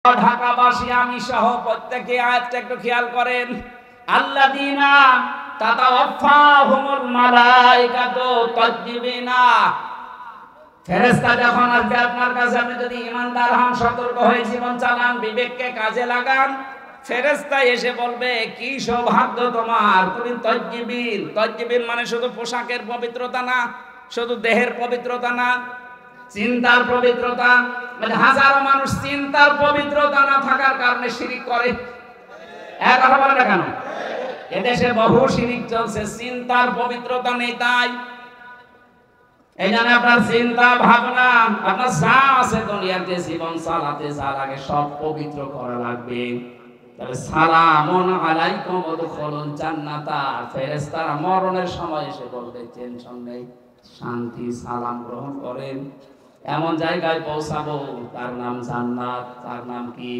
ঢাকাবাসী আমি সহ প্রত্যেকে আয়াতটা একটু খেয়াল করেন। আল্লাযীনা তাতাওয়াফাহুমুল মালাইকাতু তাজ্জিবিনা। ফেরেশতা যখন আসবে আপনার কাছে, আপনি যদি ঈমানদার হন, সতর্ক হয়ে জীবন চালান, বিবেককে কাজে লাগান, ফেরেশতা এসে বলবে কি সৌভাগ্য তোমার, তুমি তাজ্জিবিন। তাজ্জিবিন মানে শুধু পোশাকের পবিত্রতা না, শুধু দেহের পবিত্রতা না, চিন্তার পবিত্রতা। মানে হাজারো মানুষ চিন্তার পবিত্রতা না থাকার কারণে শিরিক করে। এক কথা বলে না কেন? এদেশে বহু শিরিক চলছে, চিন্তার পবিত্রতা নেই। তাই এই জন্য আপনার চিন্তা ভাবনা, আপনার যা আছে দুনিয়াতে জীবন চালাতে যার আগে সব পবিত্র করা লাগবে। তাহলে সালামুন আলাইকুম উদখুলুল জান্নাতা, ফেরেশতারা মরণের সময় এসে বলবে টেনশন নেই, শান্তি, সালাম গ্রহণ করেন। এমন জায়গায় পৌঁছাবো তার নাম জান্নাত। তার নাম কি?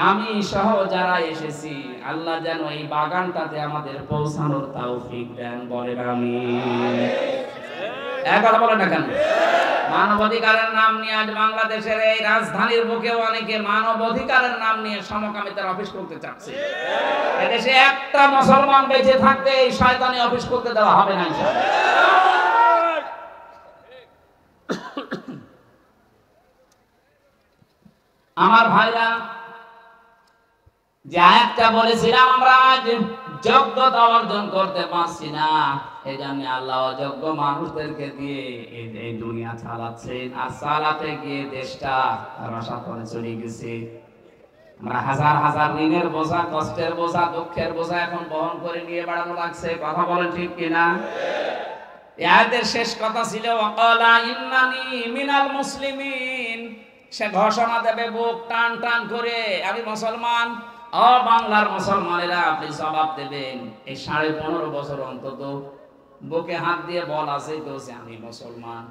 আমি সহ যারা এসেছি, আল্লাহ যেন এই বাগানটাতে আমাদের পৌঁছানোর তৌফিক দেন, বলেন আমিন। এক কথা বলেন না কেন? মানবাধিকারের নাম নিয়ে আজ বাংলাদেশের এই রাজধানীর বুকেও অনেকে মানবাধিকারের নাম নিয়ে সমকামিতার অফিস করতে চাচ্ছে। এদেশে একটা মুসলমান বেঁচে থাকতে এই শয়তানি অফিস করতে দেওয়া হবে না ইনশাআল্লাহ। আমার ভাইরা, যে আয়াতটা বলেছিলাম আমরা আজ যোগ্যতা অর্জন করতে পারছি না, এই জন্য আল্লাহ অযোগ্য মানুষদেরকে দিয়ে এই দুনিয়া চালাচ্ছেন। আর চালাতে গিয়ে দেশটা রসাতলে চলে গেছে। আমরা হাজার হাজার ঋণের বোঝা, কষ্টের বোঝা, দুঃখের বোঝা এখন বহন করে নিয়ে বেড়ানো লাগছে। কথা বলেন ঠিক কিনা? আয়াতের শেষ কথা ছিল ওয়াকালা ইন্নানি মিনাল মুসলিমিন। সে ঘোষণা দেবে বুক টান টান করে, আমি মুসলমান। ও বাংলার মুসলমানেরা, আপনি জবাব দেবেন এই 15.5 বছর অন্তত বুকে হাত দিয়ে বল আছে তো যে আমি মুসলমান।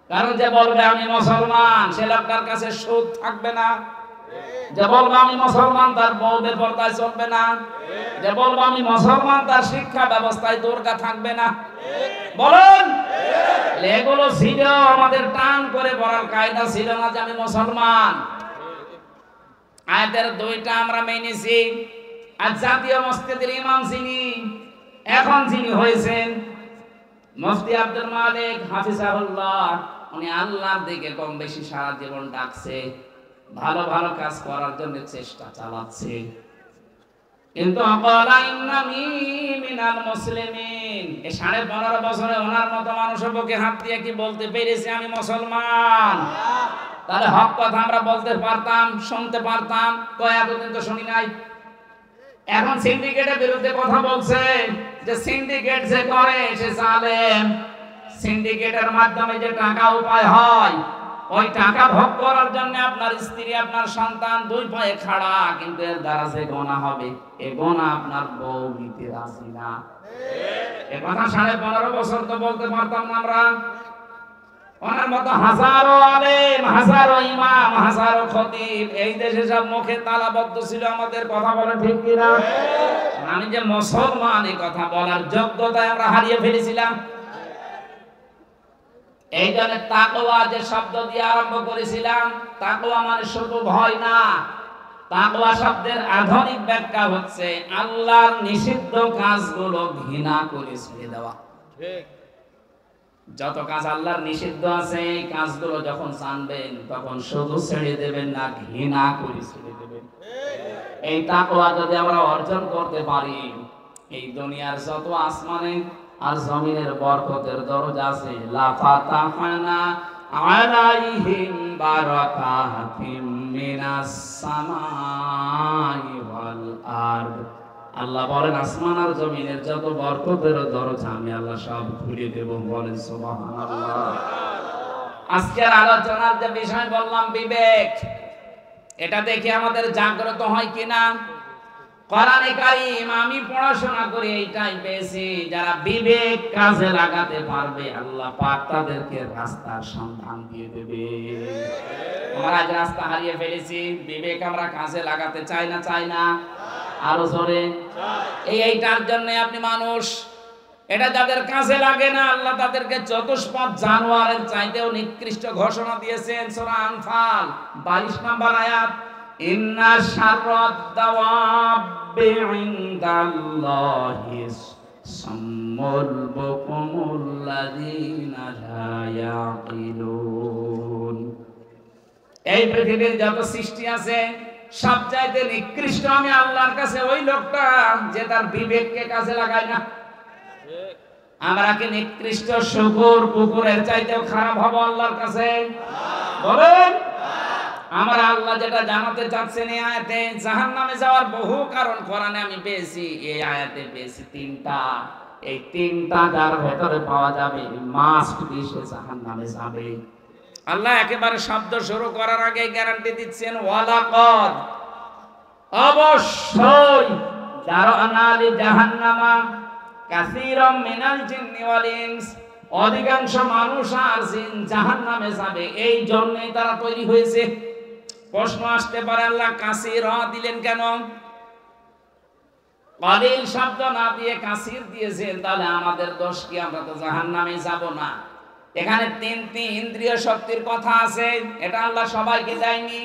কারণ যে বলবে আমি মুসলমান, সে লোকটার কাছে সুদ থাকবে না। যে বলবে আমি মুসলমান, তার বউ বেপরদায় চলবে না। যে বলবে আমি মুসলমান, তার শিক্ষা ব্যবস্থায় দুর্গা থাকবে না। বলেন, এগুলো ছিল আমাদের টান করে বলার কায়দা ছিল না যে আমি মুসলমান। আয়াতের দুইটা আমরা মেনেছি। আর জাতীয় মসজিদের ইমাম যিনি, এখন যিনি হয়েছেন মুফতি আব্দুল মালিক হাফিজাহুল্লাহ, উনি আল্লাহর দিকে কম বেশি সারা জীবন ডাকছে, ভালো ভালো কাজ করার জন্য চেষ্টা চালাচ্ছে। কিন্তু আকালা ইন্নানি মিনাল মুসলিমিন, এই 15.5 বছরে ওনার মতো মানুষের বুকে হাত দিয়ে কি বলতে পেরেছে আমি মুসলমান? তাহলে হক কথা আমরা বলতে পারতাম, শুনতে পারতাম। তো এতদিন তো শুনি নাই। এখন সিন্ডিকেটের বিরুদ্ধে কথা বলছে, যে সিন্ডিকেট যে করে সে জালেম। সিন্ডিকেটের মাধ্যমে যে টাকা উপায় হয়, ওই টাকা ভোগ করার জন্য আপনার স্ত্রী, আপনার সন্তান 2 পায়ে খাড়া, কিন্তু এর দ্বারা যে গোনা হবে, এই গোনা আপনার বউ নিতে রাজি না। এ কথা 15.5 বছর তো বলতে পারতাম না আমরা। ওনার মতো হাজারো আলেম, হাজারো ইমাম, হাজারো খতিব এই দেশে সব মুখে তালাবদ্ধ ছিল আমাদের। কথা বলে ঠিক কিনা? আমি যে মুসলমান এই কথা বলার যোগ্যতায় আমরা হারিয়ে ফেলেছিলাম। এই জন্য তাকওয়া যে শব্দ দিয়ে আরম্ভ করেছিলাম, তাকওয়া মানে শুধু ভয় না। তাকওয়া শব্দের আধুনিক ব্যাখ্যা হচ্ছে আল্লাহর নিষিদ্ধ কাজগুলো ঘৃণা করে ছেড়ে দেওয়া। ঠিক। যত কাজ আল্লাহর নিষিদ্ধ আছে, এই কাজগুলো যখন জানবেন তখন শুধু ছেড়ে দেবেন না, ঘৃণা করে ছেড়ে দেবেন। এই তাকওয়া যদি আমরা অর্জন করতে পারি, এই দুনিয়ার যত আসমানে আর জমিনের বরকতের দরজা আছে, লা ফাতাহনা আলাইহিম বারাকাতিম মিনাস সামাই ওয়াল আরদ। আল্লাহ বলেন আসমান আর জমিনের যত বরকতের দরজা আমি আল্লাহ সব খুলে দেব। বলেন সুবহানাল্লাহ। আজকের আলোচনার যে বিষয় বললাম বিবেক, এটা দেখে আমাদের জাগ্রত হয় কিনা? কোরআনে কারীম আমি পড়াশোনা করে এইটাই পেয়েছি, যারা বিবেক কাজে লাগাতে পারবে আল্লাহ পাক তাদেরকে রাস্তার সন্ধান দিয়ে দেবে। আমরা আজ রাস্তা হারিয়ে ফেলেছি, বিবেক আমরা কাজে লাগাতে চাই না। চাই না? আরো জোরে। এইটার জন্য আপনি মানুষ এটা যাদের কাজে লাগে না আল্লাহ তাদেরকে চতুষ্পদ জানোয়ারের চাইতেও নিকৃষ্ট ঘোষণা দিয়েছেন। সূরা আনফাল 22 নম্বর আয়াত, ইন্না শাররাদ দাওয়াবি ইনদাল্লাহি সাম্মুল বুকুমুল লাযিনা লা ইয়াকিলুন। এই পৃথিবীর যত সৃষ্টি আছে সবচাইতে নিকৃষ্ট আমি আল্লাহর কাছে ওই লোকটা যে তার বিবেককে কাজে লাগায় না। আমরা কি নিকৃষ্ট শুকর কুকুরের চাইতেও খারাপ হব আল্লাহর কাছে? বলেন। আমার আল্লাহ যেটা জানাতে চাচ্ছেন এই আয়াতে, জাহান্নামে যাওয়ার বহু কারণ কোরআনে আমি পেয়েছি, এই আয়াতে পেয়েছি তিনটা। এই তিনটা যার ভেতরে পাওয়া যাবে মাস্ট বি সে জাহান্নামে যাবে। আল্লাহ একেবারে শব্দ শুরু করার আগে গ্যারান্টি দিচ্ছেন, ওয়ালাকাদ, অবশ্যই, জারানা লি জাহান্নামা কাসীরাম মিনাল জিন্নি ওয়াল ইনস, অধিকাংশ মানুষ আর জিন জাহান্নামে যাবে, এই জন্যই তারা তৈরি হয়েছে। প্রশ্ন আসতে পারে আল্লাহ কাসীরা দিলেন কেন? কলিল শব্দ না দিয়ে কাসীর দিয়েছেন, তাহলে আমাদের দোষ কি? আমরা তো জাহান্নামে যাব না। এখানে তিনটি ইন্দ্রিয় শক্তির কথা আছে, এটা আল্লাহ সবাইকে দেয়নি।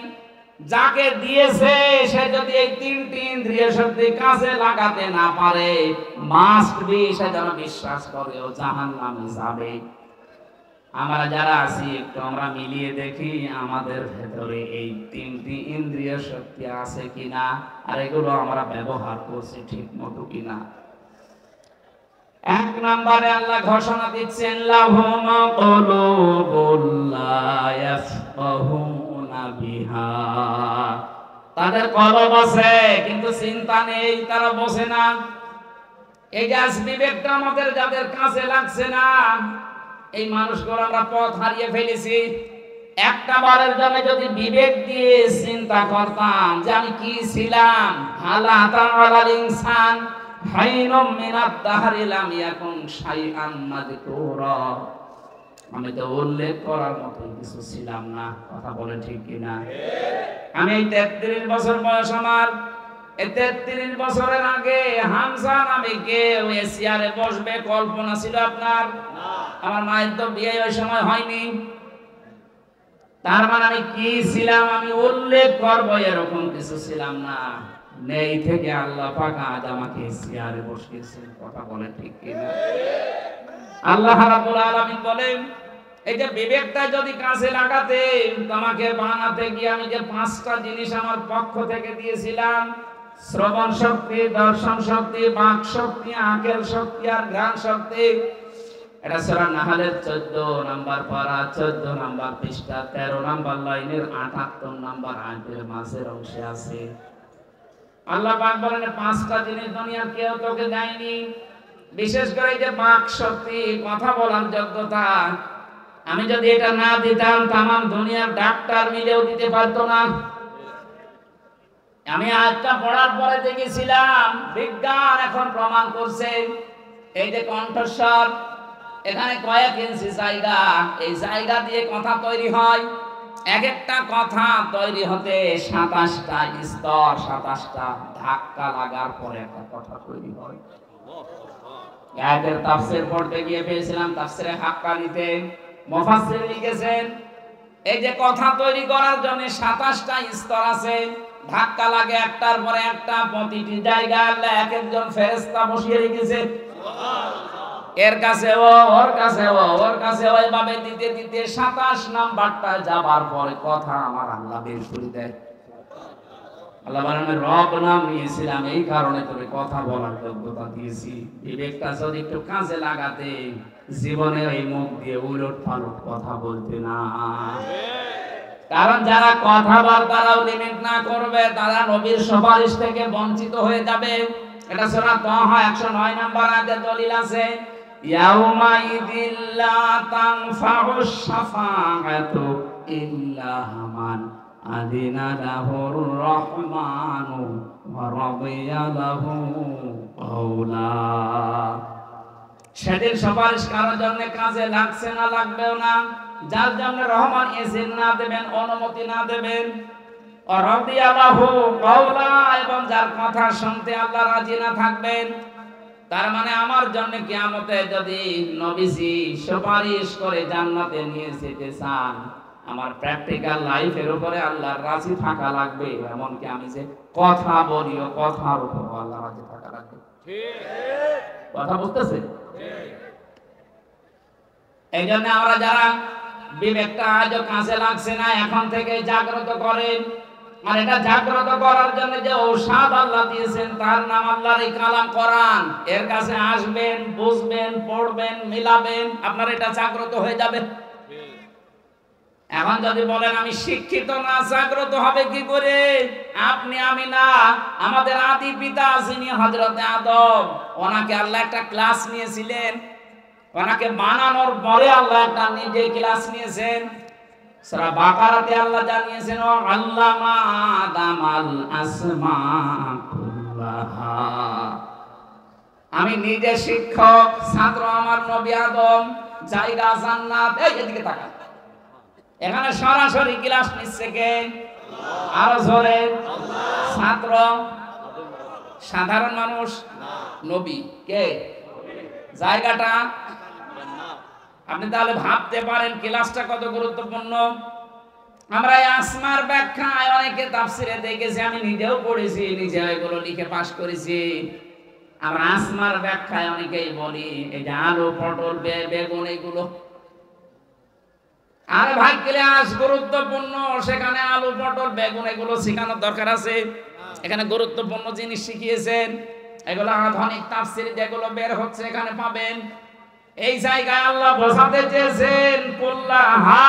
যাকে দিয়েছে সে যদি এই তিনটি ইন্দ্রিয় শক্তি কাজে লাগাতে না পারে, মাস্ট বি সে যেন বিশ্বাস করে ও জাহান্নামে যাবে। আমরা যারা আছি একটু আমরা মিলিয়ে দেখি আমাদের ভেতরে এই তিনটি ইন্দ্রিয় শক্তি আছে কিনা, আর এগুলো আমরা ব্যবহার করছি ঠিক মতো কিনা। এক নম্বরে আল্লাহ ঘোষণা দিচ্ছেন, লাহুম কুলুবুল লা ইয়াফকাহুনা বিহা, তাদের কলব আছে কিন্তু চিন্তা নেই, তারা বোঝে না। এই যে আজ বিবেকটা আমাদের যাদের কাছে লাগছে না, এই মানুষগুলো আমরা পথ হারিয়ে ফেলেছি। একটা বারের জন্য যদি বিবেক দিয়ে চিন্তা করতাম যে আমি কি ছিলাম, হালা তাআলাল ইনসান হাইনুম মিনাদ দাহরি লাম ইয়াকুন শাইআন মাযকুরা, আমি তো উল্লেখ করার মতো কিছু ছিলাম না। কথা বলে ঠিক কিনা? আমি এই 33 বছর বয়স আমার, এই 33 বছরের আগে হামজা নামে কেউ চেয়ারে বসবে কল্পনা ছিল আপনার? আমার মায়ের তো বিয়ে ওই সময় হয়নি। তার মানে আমি কি ছিলাম আমি উল্লেখ করব এরকম কিছু ছিলাম না। নেই থেকে আল্লাহ পাক আজ আমাকে চেয়ারে বসিয়েছেন। কথা বলে ঠিক কিনা? আল্লাহ রাব্বুল আলামিন বলেন, এই যে বিবেকটা যদি কাজে লাগাতে, তোমাকে বানাতে গিয়ে আমি যে 5টা জিনিস আমার পক্ষ থেকে দিয়েছিলাম, শ্রবণ শক্তি, দর্শন শক্তি, বাক শক্তি, আকেল শক্তি আর ঘ্রাণ শক্তি, এটা সূরা নাহলের 14 নম্বর পারা 14 নম্বর পৃষ্ঠা 13 নম্বর লাইনের 78 নম্বর আয়াতের মাঝের অংশে আছে। আল্লাহ পাক বলেন 5টা জিনিস দুনিয়ার কেউ তোকে দেয়নি। বিশেষ করে এই যে বাক শক্তি, কথা বলার যোগ্যতা, আমি যদি এটা না দিতাম তামাম দুনিয়ার ডাক্তার মিলেও দিতে পারতো না। আমি আজটা পড়ার পরে দেখেছিলাম বিজ্ঞান এখন প্রমাণ করছে এই যে কণ্ঠস্বর, এখানে কয়েক ইঞ্চি জায়গা, এই জায়গা দিয়ে কথা তৈরি হয়। এক একটা কথা তৈরি হতে 27টা স্তর, 27টা ধাক্কা লাগার পরে একটা কথা তৈরি হয়। আয়াতের তাফসীর পড়তে গিয়ে পেয়েছিলাম তাফসীরে হাক্কানিতে মুফাসসির লিখেছেন, এই যে কথা তৈরি করার জন্য 27টা স্তর আছে, ধাক্কা লাগে একটার পরে একটা, প্রতিটি জায়গায় আল্লাহ এক একজন ফেরেশতা বসিয়ে রেখেছে। এর কাছে ও, ওর কাছে ও, ওর কাছে ও, এভাবে দিতে দিতে 27 নাম্বারটা যাবার পরে কথা আমার আল্লাহ বের করে দেয়। আল্লাহ বলেন, রব নাম নিয়েছিলাম এই কারণে তোকে কথা বলার যোগ্যতা দিয়েছি। বিবেকটা যদি একটু কাজে লাগাতে, জীবনে এই মুখ দিয়ে উলট পালট কথা বলতে না। কারণ যারা কথাবার্তারাও লিমিট না করবে, তারা নবীর সুপারিশ থেকে বঞ্চিত হয়ে যাবে। এটা সূরা তাহা 109 নম্বর আয়াতে দলিল আছে, ইয়াউমাইযিল লা তানফাউশ শাফাআতু ইল্লা মান আযিনা লাহুর রাহমানু ওয়া রাদিয়া লাহু কাওলা। সেদিন সুপারিশ কারোর জন্য কাজে লাগছে না, লাগবেও না, যার জন্য রহমান ইজেন না দেবেন, অনুমতি না দেবেন, ওয়া রাদিয়া লাহু কাওলা, এবং যার কথা শুনতে আল্লাহ রাজি না থাকবেন, তার মানে আমার জন্য কিয়ামতে যদি নবীজি সুপারিশ করে জান্নাতে নিয়ে যেতে চান, আমার প্র্যাকটিক্যাল লাইফের উপরে আল্লাহর রাজি থাকা লাগবে। এমনকি আমি যে কথা বলি ও কথার উপর আল্লাহর রাজি থাকা লাগবে। কথা বুঝতেছে? এই জন্য আমরা যারা বিবেকটা আজও কাছে লাগছে না, এখন থেকে জাগ্রত করেন। আর এটা জাগ্রত করার জন্য যে ঔষধ আল্লাহ দিয়েছেন তার নাম আল্লাহর এই কালাম কোরআন। এর কাছে আসবেন, বুঝবেন, পড়বেন, মিলাবেন, আপনার এটা জাগ্রত হয়ে যাবে। এখন যদি বলেন আমি শিক্ষিত না, জাগ্রত হবে কি করে? আপনি, আমি না, আমাদের আদি পিতা যিনি হযরতে আদম, ওনাকে আল্লাহ একটা ক্লাস নিয়েছিলেন। ওনাকে বানানোর পরে আল্লাহ একটা নিজে ক্লাস নিয়েছেন। সূরা বাকারাতে আল্লাহ জানিয়েছেন ও আল্লামা আদামাল আসমা কুল্লাহা। আমি নিজে শিক্ষক, ছাত্র আমার নবী আদম, জায়গা জান্নাত। এই এদিকে তাকান, এখানে সরাসরি ক্লাস নিচ্ছে কে? আরো জোরে। ছাত্র? সাধারণ মানুষ? নবী। কে? জায়গাটা? আপনি তাহলে ভাবতে পারেন ক্লাসটা কত গুরুত্বপূর্ণ। আমরা এই আসমার ব্যাখ্যায় অনেকে তাফসিরে দেখেছি, আমি নিজেও পড়েছি, নিজে এগুলো লিখে পাশ করেছি। আমরা আসমার ব্যাখ্যায় অনেকেই বলি এই যে আলু, পটল, বেগুন এগুলো। আরে ভাই ক্লাস গুরুত্বপূর্ণ, সেখানে আলু, পটল, বেগুন এগুলো শেখানোর দরকার আছে? এখানে গুরুত্বপূর্ণ জিনিস শিখিয়েছেন, এগুলো আধুনিক তাফসিরে যেগুলো বের হচ্ছে এখানে পাবেন। এই জায়গায় আল্লাহ বোঝাতে চেয়েছেন কুল্লাহা,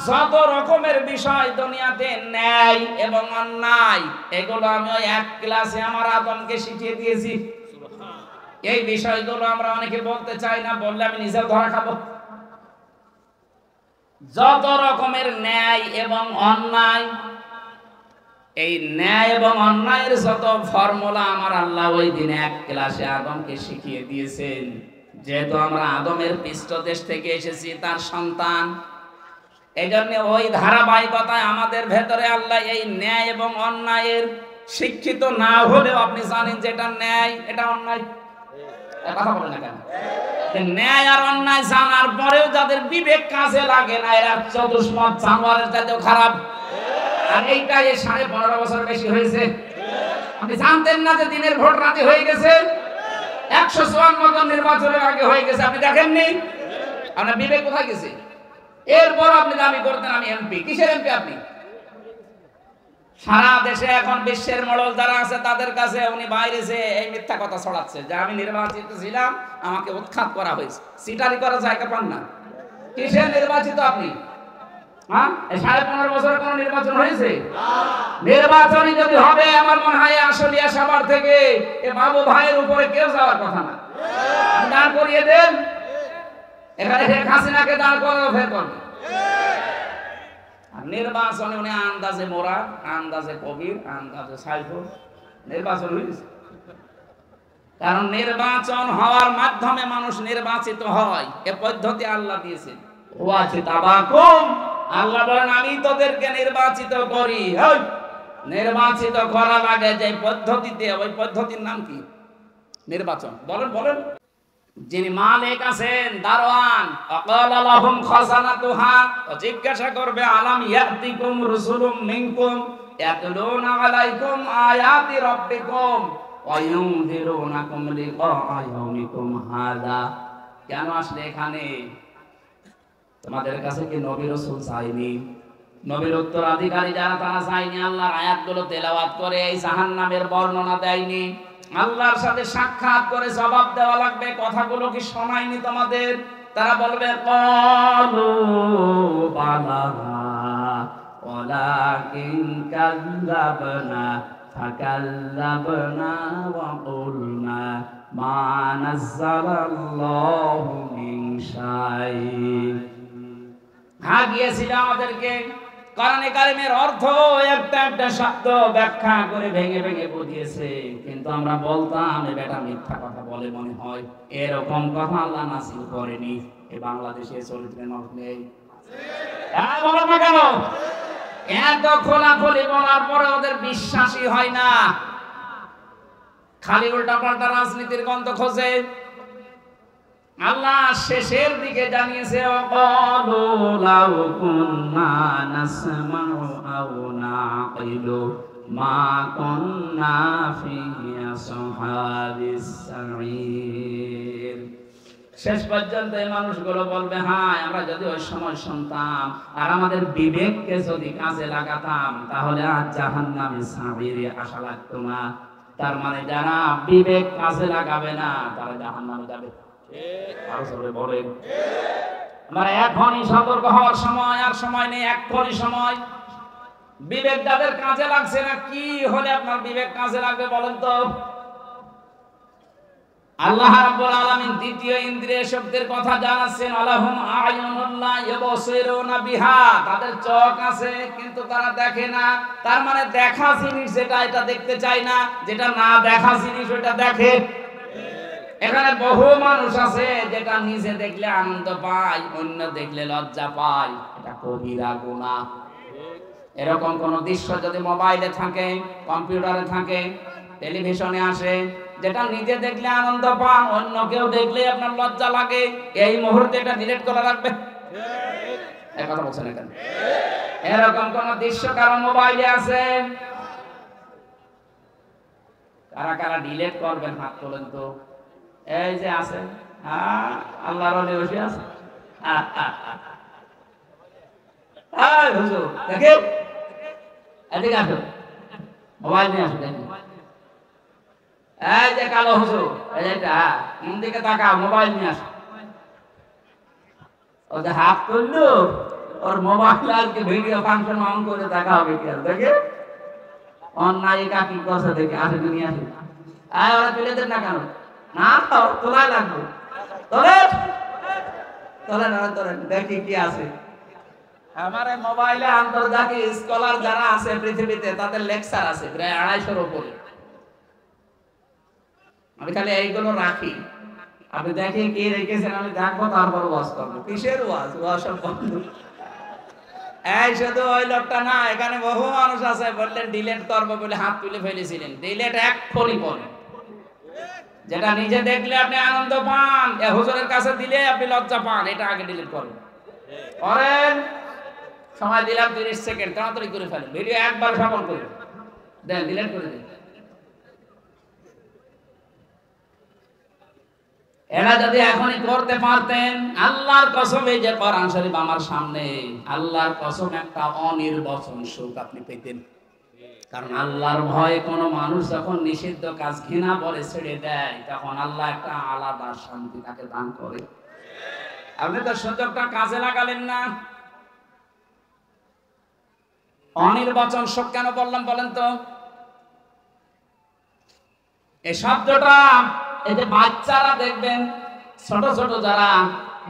যত রকমের বিষয় দুনিয়াতে ন্যায় এবং অন্যায়, এগুলো আমি ওই এক ক্লাসে আমার আদমকে শিখিয়ে দিয়েছি। এই বিষয়গুলো আমরা অনেকে বলতে চাই না, বললে আমি নিজেও ধরা খাবো। যত রকমের ন্যায় এবং অন্যায়, এই ন্যায় এবং অন্যায়ের যত ফর্মুলা আমার আল্লাহ ওই দিনে এক ক্লাসে আদমকে শিখিয়ে দিয়েছেন। যেহেতু আমরা আদমের পৃষ্ঠদেশ থেকে এসেছি, তার সন্তান, এই জন্য ওই ধারাবাহিকতায় আমাদের ভেতরে আল্লাহ এই ন্যায় এবং অন্যায়ের শিক্ষিত না হলেও আপনি জানেন যে এটা ন্যায়, এটা অন্যায়। কথা বলে না কেন? ন্যায় আর অন্যায় জানার পরেও যাদের বিবেক কাজে লাগে না, এরা চতুষ্পদ জানোয়ারের চাইতেও খারাপ। আর এইটা 15.5 বছর বেশি হয়েছে। আপনি জানতেন না যে দিনের ভোট রাতে হয়ে গেছে? 154 জন নির্বাচনের আগে হয়ে গেছে, আপনি দেখেননি? আপনার বিবেক কোথায় গেছে? এরপর আপনি দাবি করতেন আমি এমপি। কিসের এমপি আপনি? সারা দেশে এখন বিশ্বের মডেল যারা আছে তাদের কাছে উনি বাইরে যে এই মিথ্যা কথা ছড়াচ্ছে যে আমি নির্বাচিত ছিলাম, আমাকে উৎখাত করা হয়েছে। সিটারি করার জায়গা পান না। কিসের নির্বাচিত আপনি? হ্যাঁ, 15.5 বছরে কোন নির্বাচন হয়েছে? নির্বাচনই যদি হবে, আমার মনে হয় আশুলিয়া সাভার থেকে এ বাবু ভাইয়ের উপরে কেউ যাওয়ার কথা না। দাঁড় করিয়ে দেন, এখানে শেখ হাসিনাকে দাঁড় করানো ফের করবে। আর নির্বাচনে উনি আন্দাজে মোরা, আন্দাজে কবির, আন্দাজে সাইফুল নির্বাচন হয়েছে। কারণ নির্বাচন হওয়ার মাধ্যমে মানুষ নির্বাচিত হয়, এ পদ্ধতি আল্লাহ দিয়েছেন। আল্লাহ বলেন আমি তোদেরকে নির্বাচিত করি। নির্বাচিত করা লাগে যে পদ্ধতিতে, ওই পদ্ধতির নাম কি? নির্বাচন। বলেন বলেন। যিনি মালিক আছেন, দারওয়ান, আকালা লাহুম খাজানাতুহা, জিজ্ঞাসা করবে আলাম ইয়াতিকুম রাসূলুম মিনকুম ইয়াতলুনা আলাইকুম আয়াতি রাব্বিকুম ওয়া ইউনযিরুনাকুম লিকাআ ইয়াউমিকুম হাযা। কেন আসলে এখানে? তোমাদের কাছে কি নবী রাসূল চাইনি? নবীর উত্তরাধিকারী যারা তারা চাইনি? আল্লাহর আয়াতগুলো তেলাওয়াত করে এই জাহান্নামের বর্ণনা দেয়নি? আল্লাহর সাথে সাক্ষাৎ করে জবাব দেওয়া লাগবে। কথাগুলো কি শোনায়নি তোমাদের? তারা বলবে ক্বালু বালা ওয়ালাকিন কাযযাবনা ফাকাল্লাবনা ওয়া কুলনা মা নাযালাল্লাহু মিন শাই'in। গিয়েছিল আমাদেরকে কোরআনে কারিমের অর্থ একটা একটা শব্দ ব্যাখ্যা করে ভেঙে ভেঙে বুঝিয়েছে, কিন্তু আমরা বলতাম এ বেটা মিথ্যা কথা বলে মনে হয়। এরকম কথা আল্লাহ নাযিল করেনি। এই বাংলাদেশে চরিত্রের মানুষ নেই। বলো না কেন? এত খোলাখুলি বলার পরে ওদের বিশ্বাসই হয় না। খালি উল্টাপাল্টা রাজনীতির গন্ধ খোঁজে। আল্লাহ শেষের দিকে জানিয়েছে ওয়াকালু লাউ কুন্না নাসমাউ আও নাকিলু মা কুন্না ফি আসহাবিস সাঈর। শেষ পর্যন্ত এই মানুষগুলো বলবে, হ্যাঁ আমরা যদি ওই সময় শুনতাম আর আমাদের বিবেককে যদি কাজে লাগাতাম তাহলে আজ জাহান্নামে সাঈরে আসা লাগতো না। তার মানে যারা বিবেক কাজে লাগাবে না তারা জাহান্নামে যাবে। বলেন আমরা এখনই সতর্ক হওয়ার সময়, আর সময় নেই, এখনই সময়। বিবেক যাদের কাজে লাগছে না, কি হলে আপনার বিবেক কাজে লাগবে বলেন তো? আল্লাহ রাব্বুল আলামিন দ্বিতীয় ইন্দ্রিয় শক্তির কথা জানাচ্ছেন, আলাহুম আয়ুনুন লা ইউবসিরুনা বিহা, তাদের চোখ আছে কিন্তু তারা দেখে না। তার মানে দেখা জিনিস যেটা এটা দেখতে চায় না, যেটা না দেখা জিনিস ওটা দেখে। এখানে বহু মানুষ আছে যেটা নিজে দেখলে আনন্দ পায়, অন্য দেখলে লজ্জা পায়, এটা কবিরা গুনাহ। এরকম কোন দৃশ্য যদি মোবাইলে থাকে, কম্পিউটারে থাকে, টেলিভিশনে আসে, যেটা নিজে দেখলে আনন্দ পান, অন্য কেউ দেখলে আপনার লজ্জা লাগে, এই মুহূর্তে এটা ডিলিট করে রাখবেন। এই কথা বলছেন এখানে? এরকম কোন দৃশ্য কারো মোবাইলে আছে? কারা কারা ডিলিট করবেন হাত তোলেন তো। এই যে আছে, আল্লাহর ওলি বসে আছে। হুজুর দেখেন, এদিকে আসো, মোবাইল নিয়ে আসো। দেখি এই যে কালো হুজুর, এই যে মন দিকে তাকাও, মোবাইল নিয়ে আসো। ও যে হাত তুললো, ওর মোবাইল আজকে ভিডিও ফাংশন অন করে দেখা হবে কি? দেখে অন্যায়িকা কি করছে দেখে, আসে নিয়ে আসো। ওরা তুলে দেন না কেন? না তোলাই লাগবে, তোলেন তোলেন তোলেন, দেখি কি আছে। আমার মোবাইলে আন্তর্জাতিক স্কলার যারা আছে পৃথিবীতে, তাদের লেকচার আছে প্রায় 250-র উপরে। আমি খালি এইগুলো রাখি, আপনি দেখি কি রেখেছেন, আমি দেখবো, তারপর ওয়াজ করবো। কিসের ওয়াজ? ওয়াজ সব বন্ধ। এই শুধু ওই লোকটা না, এখানে বহু মানুষ আছে বললেন ডিলিট করবো বলে হাত তুলে ফেলেছিলেন। ডিলিট এক্ষুনি করেন। যেটা নিজে দেখলে আপনি আনন্দ পান, হুজুরের কাছে দিলে আপনি লজ্জা পান, এটা আগে ডিলিট করেন। করেন, সময় দিলাম 30 সেকেন্ড, তাড়াতাড়ি করে ফেলেন। ভিডিও একবার সফল করে দেন, ডিলিট করে দেন। এরা যদি এখনই করতে পারতেন, আল্লাহর কসম, এই যে কোরআন শরীফ আমার সামনে, আল্লাহর কসম একটা অনির্বচন সুখ আপনি পেতেন। কারণ আল্লাহর ভয়ে কোনো মানুষ যখন নিষিদ্ধ কাজ ঘৃণা বলে ছেড়ে দেয়, তখন আল্লাহ একটা আলাদা শান্তি তাকে দান করে। আপনি তো সুযোগটা কাজে লাগালেন না। অনির্বচন সুখ কেন বললাম বলেন তো? এই শব্দটা, এই যে বাচ্চারা দেখবেন, ছোট ছোট যারা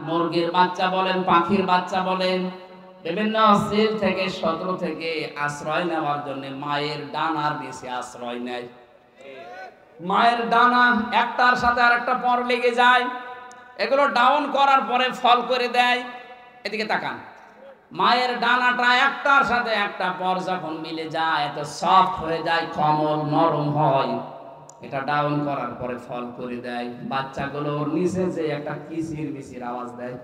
মুরগির বাচ্চা বলেন, পাখির বাচ্চা বলেন, বিভিন্ন সিল থেকে, শত্রু থেকে আশ্রয় নেওয়ার জন্য মায়ের ডানার নিচে আশ্রয় নেয়। মায়ের ডানা একটার সাথে আরেকটা পর লেগে যায়, এগুলো ডাউন করার পরে ফল করে দেয়। এদিকে তাকান, মায়ের ডানাটা একটার সাথে একটা পর যখন মিলে যায়, এত সফট হয়ে যায়, কোমল নরম হয়, এটা ডাউন করার পরে ফল করে দেয়। বাচ্চাগুলোর নিচে যে একটা কিচির মিচির আওয়াজ দেয়,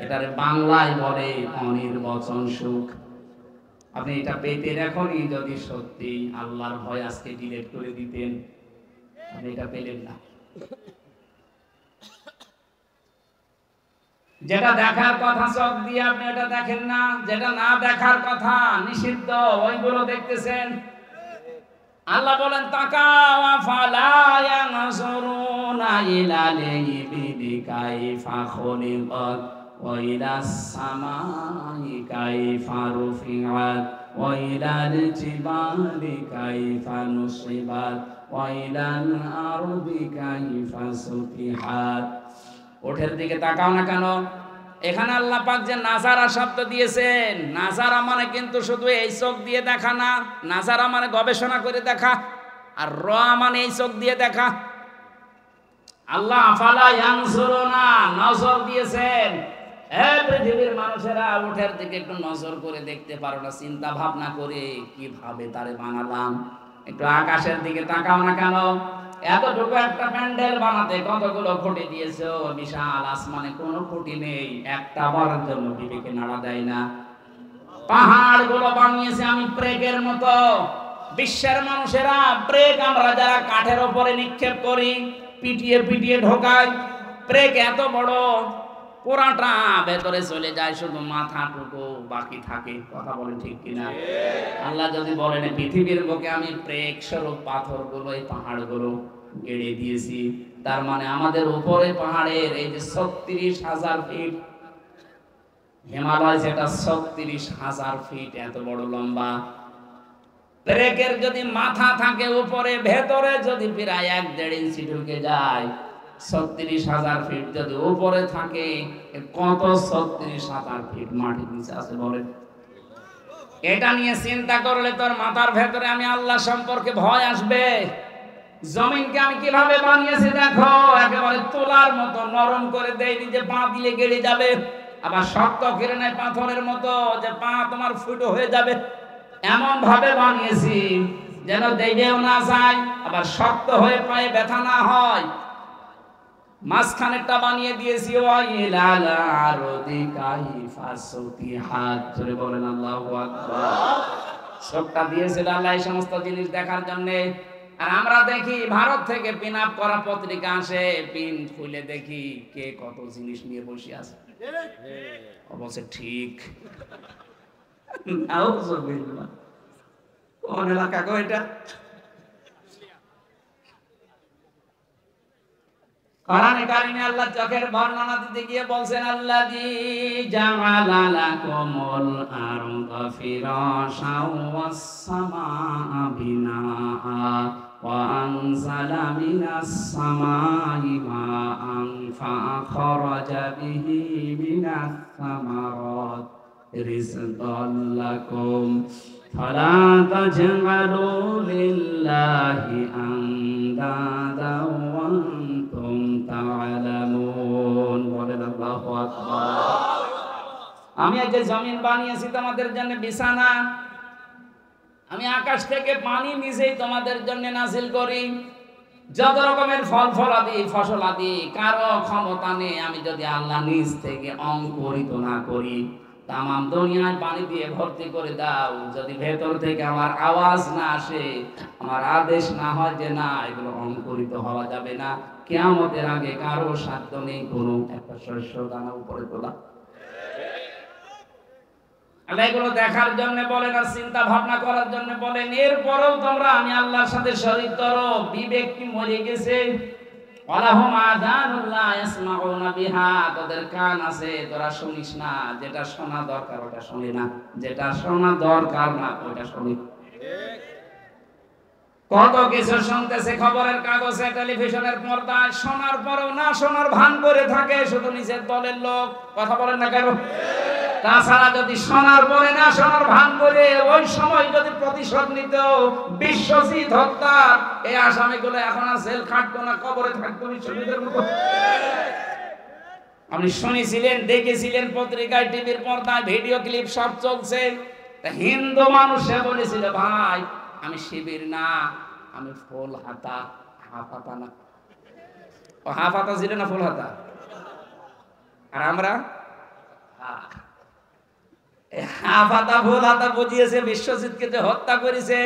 এটারে বাংলায় বলে অনির্বচন সুখ। আপনি এটা পেতে এখনই যদি সত্যি আল্লাহর ভয় আজকে ডিলিট করে দিতেন, আপনি এটা পেলেন না। যেটা দেখার কথা চোখ দিয়ে আপনি এটা দেখেন না, যেটা না দেখার কথা নিষিদ্ধ ওইগুলো দেখতেছেন। আল্লাহ বলেন তাকাও, আফালা ইয়ানজুরুনা ইলাল ইবিলি কাইফা খুলিকাত ওয়া ইলাস সামাই কাইফা রুফিআত ওয়া ইলাল জিবালি কাইফা নুসিবাত ওয়া ইলাল আরদি কাইফা সুতিহাত। ওঠের দিকে তাকাও না কেন? এখানে আল্লাহ পাক যে নাজারা শব্দ দিয়েছেন, নাজারা মানে কিন্তু শুধু এই চোখ দিয়ে দেখা না, নাজারা মানে গবেষণা করে দেখা, আর র মানে এই চোখ দিয়ে দেখা। আল্লাহ আফালা ইয়ানজুরুনা নজর দিয়েছেন। হে পৃথিবীর মানুষেরা, ওঠের দিকে একটু নজর করে দেখতে পারো না? চিন্তা ভাবনা করে কিভাবে তারে বানালাম, একটু আকাশের দিকে তাকাও না কেন? এতটুকু একটা প্যান্ডেল বানাতে কতগুলো খুঁটি দিয়েছো, বিশাল আসমানে কোনো খুঁটি নেই, একটা বারের জন্য বিবেকে নাড়া দেয় না। পাহাড় গুলো বানিয়েছে আমি প্রেগের মতো। বিশ্বের মানুষেরা প্রেগ আমরা যারা কাঠের উপরে নিক্ষেপ করি, পিটিয়ে পিটিয়ে ঢোকাই, প্রেগ এত বড়, পুরাটা ভেতরে চলে যায়, শুধু মাথাটুকু বাকি থাকে। কথা বলেন ঠিক কিনা? আল্লাহ যদি বলেন পৃথিবীর বুকে আমি প্রেগ স্বরূপ পাথরগুলো, এই পাহাড়গুলো গেড়ে দিয়েছি, তার মানে আমাদের উপরে পাহাড়ের এই যে ৩৬,০০০ ফিট হিমালয়, সেটা ৩৬,০০০ ফিট এত বড় লম্বা। প্রেগের যদি মাথা থাকে উপরে, ভেতরে যদি প্রায় ১-১.৫ ইঞ্চি ঢুকে যায়, ৩৬,০০০ ফিট যদি উপরে থাকে, কত ৩৬,০০০ ফিট মাটির নিচে আছে বলেন? এটা নিয়ে চিন্তা করলে তোর মাথার ভেতরে আমি আল্লাহ সম্পর্কে ভয় আসবে। জমিনকে আমি কিভাবে বানিয়েছি দেখো, একেবারে তোলার মতো নরম করে দেয়নি যে পা দিলে গেড়ে যাবে, আবার শক্ত করে নাই পাথরের মতো যে পা তোমার ফুটো হয়ে যাবে। এমন ভাবে বানিয়েছি যেন দেবেও না যায়, আবার শক্ত হয়ে পায়ে ব্যথা না হয়। মাঝখানেরটা বানিয়ে দিয়েছি ওয়াইলাল আরদি কাইফা সুতিহাত, জোরে বলেন আল্লাহু আকবার। সবটা দিয়েছিল আল্লাহ এই সমস্ত জিনিস দেখার জন্য। আর আমরা দেখি ভারত থেকে পিন আপ করা পত্রিকা আসে, পিন খুলে দেখি কে কত জিনিস নিয়ে বসে আছে। অবশ্য ঠিক নাউজুবিল্লাহ, কোন এলাকা গো এটা? কোরআনে কারিমে আল্লাহ চোখের বর্ণনা দিতে গিয়ে বলছেন আল্লাযী জাআলা লাকুমুল আরদা ফিরাশাও ওয়াস সামাআ বিনাআ ওয়া আনজালা মিনাস সামাই মাআন ফাআখরাজা বিহি মিনাস সামারাত রিজকান লাকুম ফালা তাজআলু লিল্লাহি আনদাদা ওয়া আনতুম তা'লামুন। বলেন আল্লাহু আকবার। আমি এই যে জমিন বানিয়েছি তোমাদের জন্য বিছানা, আমি আকাশ থেকে পানি নিজেই তোমাদের জন্য নাজিল করি, যত রকমের ফল ফলাদি ফসলাদি কারো ক্ষমতা নেই। আমি যদি আল্লাহ নিজ থেকে অঙ্কুরিত না করি, তামাম দুনিয়ায় পানি দিয়ে ভর্তি করে দাও, যদি ভেতর থেকে আমার আওয়াজ না আসে, আমার আদেশ না হয় যে না এগুলো অঙ্কুরিত হওয়া যাবে না, কিয়ামতের আগে কারো সাধ্য নেই কোনো একটা শস্য দানা উপরে তোলা। আল্লাহ এগুলো দেখার জন্য বলেন আর চিন্তা ভাবনা করার জন্য বলেন। এরপরেও তোমরা আমি আল্লাহর সাথে শরীক করো, বিবেক কি মরে গেছে? ওয়ালাহুম আযানুন লা ইয়াসমাউনা বিহা, তোদের কান আছে তোরা শুনিস না, যেটা শোনা দরকার ওটা শুনি না, যেটা শোনা দরকার না ওটা শুনি। কত কিছু শুনতেছে খবরের কাগজে, টেলিভিশনের পর্দায়, শোনার পরেও না শোনার ভান করে থাকে শুধু নিজের দলের লোক। কথা বলেন না কেন? তাছাড়া যদি শোনার পরে না শোনার ভান করে ওই সময় যদি প্রতিশোধ নিত, বিশ্বজিৎ হত্যার এই আসামিগুলো এখন আর জেল খাটতো না, কবরে থাকতো বিশ্বজিতের মতো। আপনি শুনেছিলেন, দেখেছিলেন পত্রিকায়, টিভির পর্দায় ভিডিও ক্লিপ সব চলছে। হিন্দু মানুষে বলেছিল ভাই আমি শিবির না, আমি ফুল হাতা। হাফ হাতা না, ও হাফ হাতা ছিল না, ফুল হাতা। আর আমরা হাফ হাতা ফুল হাতা বুঝিয়েছে বিশ্বজিৎকে যে হত্যা করেছে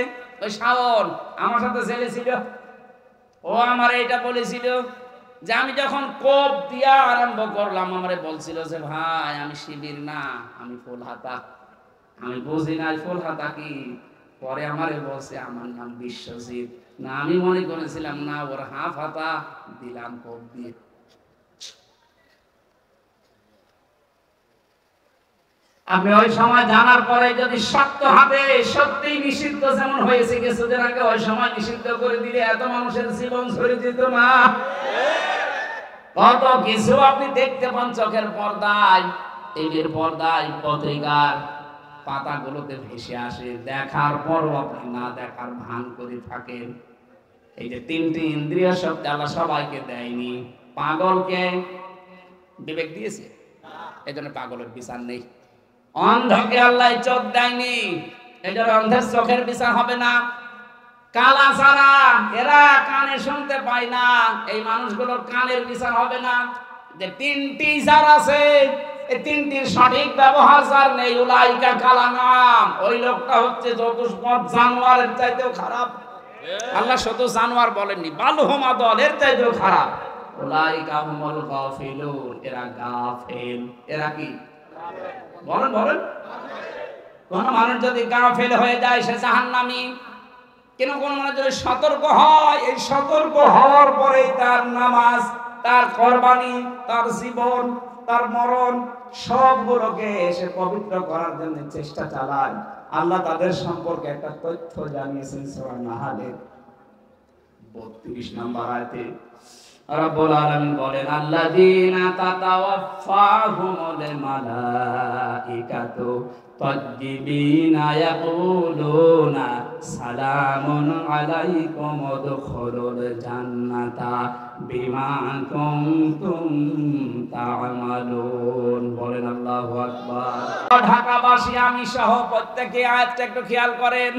ওই শাওন, আমার সাথে ছেলে ছিল, ও আমার এটা বলেছিল যে আমি যখন কোপ দিয়া আরম্ভ করলাম, আমারে বলছিল যে ভাই আমি শিবির না, আমি ফুল হাতা। আমি বুঝি না ফুল হাতা কি, পরে আমারে বলছে আমার নাম বিশ্বজিৎ। না আমি মনে করেছিলাম না ওর হাফ হাতা, দিলাম কোপ দিয়ে। আপনি ওই সময় জানার পরে যদি শক্ত হাতে সত্যি নিষিদ্ধ যেমন হয়েছে কিছুদিন আগে, ওই সময় নিষিদ্ধ করে দিলে এত মানুষের জীবন ঝরে যেত না। কত কিছু আপনি দেখতে পান চোখের পর্দায়, টিভির পর্দায়, পত্রিকার পাতাগুলোতে ভেসে আসে, দেখার পরও আপনি না দেখার ভান করে থাকেন। এই যে তিনটি ইন্দ্রিয় শক্তি আল্লাহ সবাইকে দেয়নি, পাগলকে বিবেক দিয়েছে, এই জন্য পাগলের বিচার নেই। অন্ধকে আল্লাহ চোখ দেয়নি, এই জন্য অন্ধের চোখের বিচার হবে না। কালা ছাড়া এরা কানে শুনতে পায় না, এই মানুষগুলোর কানের বিচার হবে না। যে তিনটি যার আছে, এই তিনটির সঠিক ব্যবহার যার নেই, উলাইকা কালা নাম, ওই লোকটা হচ্ছে চতুষ্পদ জানোয়ারের চাইতেও খারাপ। আল্লাহ শুধু জানোয়ার বলেননি, বালহুম আদল, এর চাইতেও খারাপ। উলাইকা হুমুল গাফিলুন, এরা গাফেল। এরা কি বলেন বলেন? কোন মানুষ যদি গাফেল হয়ে যায় সে জাহান্নামী। কেন? কোন মানুষ যদি সতর্ক হয়, এই সতর্ক হওয়ার পরে তার নামাজ, তার কোরবানি, তার জীবন, তার মরণ সবগুলোকে সে পবিত্র করার জন্য চেষ্টা চালায়। আল্লাহ তাদের সম্পর্কে একটা তথ্য জানিয়েছেন সূরা নাহলের 32 নম্বর আয়াতে। রব্বুল আলামিন বলেন, আল্লাযীনা তাতাওয়াফাহুমুল মালাইকাতু তাজ্জিবিনা ইয়াকুলুনা সালামুন আলাইকুম উদখুলুল জান্নাতা বিমা কুনতুম তা'মালুন। বলেন আল্লাহু আকবার। ঢাকাবাসী আমি সহ প্রত্যেকে আয়াতটা একটু খেয়াল করেন।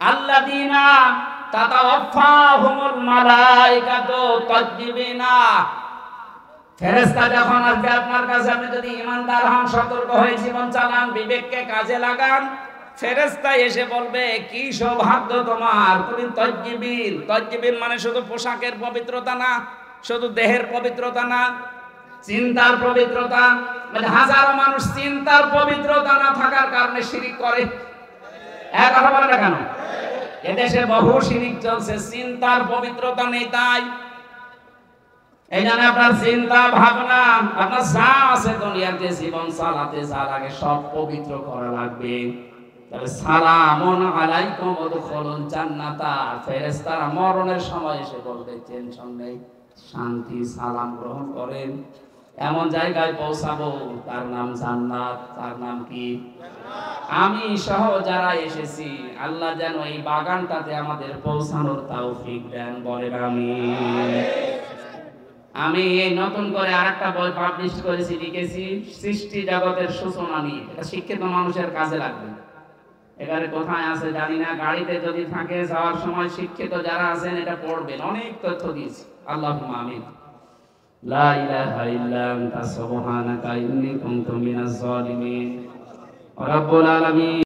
আল্লাযীনা তাতাওয়াফাহুমুল মালাইকাতু তাজ্জিবিনা, ফেরেশতা যখন আসবে আপনার কাছে, আপনি যদি ঈমানদার হন, সতর্ক হয়ে জীবন চালান, বিবেককে কাজে লাগান, ফেরেশতা এসে বলবে কি সৌভাগ্য তোমার, তুমি তাজ্জিবিন। তাজ্জিবিন মানে শুধু পোশাকের পবিত্রতা না, শুধু দেহের পবিত্রতা না, চিন্তার পবিত্রতা। মানে হাজারো মানুষ চিন্তার পবিত্রতা না থাকার কারণে শিরিক করে। এক কথা বলে না কেন? এদেশে বহু শিরিক চলছে, চিন্তার পবিত্রতা নেই। তাই এই জন্য আপনার চিন্তা ভাবনা, আপনার যা আছে দুনিয়াতে জীবন চালাতে যার আগে সব পবিত্র করা লাগবে। তবে সালামুন আলাইকুম উদখুলুল জান্নাতা, ফেরেশতারা মরণের সময় এসে বলবে টেনশন নেই, শান্তি, সালাম গ্রহণ করেন। এমন জায়গায় পৌঁছাবো তার নাম জান্নাত। তার নাম কি? আমি সহ যারা এসেছি, আল্লাহ যেন এই বাগানটাতে আমাদের পৌঁছানোর তৌফিক দেন। বলেন আমিন। আমি এই নতুন করে আরেকটা বই পাবলিশ করেছি, লিখেছি সৃষ্টি জগতের সূচনা নিয়ে। এটা শিক্ষিত মানুষের কাজে লাগবে। এবারে কোথায় আছে জানি না, গাড়িতে যদি থাকে যাওয়ার সময় শিক্ষিত যারা আছেন এটা পড়বেন, অনেক তথ্য দিয়েছি। আল্লাহুম্মা আমিন। লা ইলাহা ইল্লা আনতা সুবহানাকা ইন্নী কুনতু মিনাজ জালিমিন। রব্বুল আলামিন।